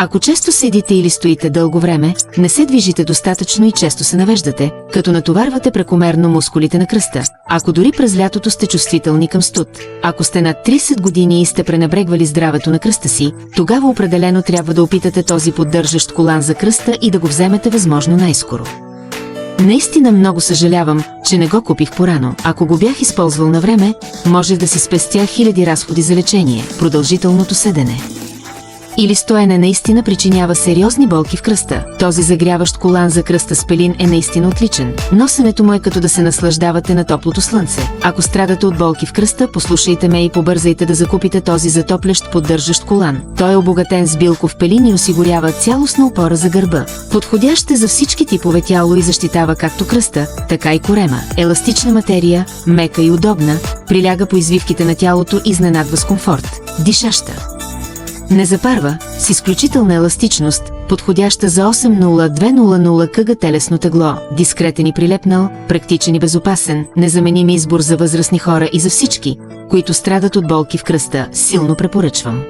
Ако често седите или стоите дълго време, не се движите достатъчно и често се навеждате, като натоварвате прекомерно мускулите на кръста. Ако дори през лятото сте чувствителни към студ, ако сте над 30 години и сте пренебрегвали здравето на кръста си, тогава определено трябва да опитате този поддържащ колан за кръста и да го вземете възможно най-скоро. Наистина много съжалявам, че не го купих порано. Ако го бях използвал на време, можех да си спестя хиляди разходи за лечение, продължителното седене или стоене наистина причинява сериозни болки в кръста. Този загряващ колан за кръста с пелин е наистина отличен. Носенето му е като да се наслаждавате на топлото слънце. Ако страдате от болки в кръста, послушайте ме и побързайте да закупите този затоплящ поддържащ колан. Той е обогатен с билков пелин и осигурява цялостна опора за гърба. Подходящ е за всички типове тяло и защитава както кръста, така и корема. Еластична материя, мека и удобна, приляга по извивките на тялото и изненадва с комфорт. Дишаща. Не запарва, с изключителна еластичност, подходяща за 80200 кг телесно тегло, дискретен и прилепнал, практичен и безопасен, незаменим избор за възрастни хора и за всички, които страдат от болки в кръста, силно препоръчвам.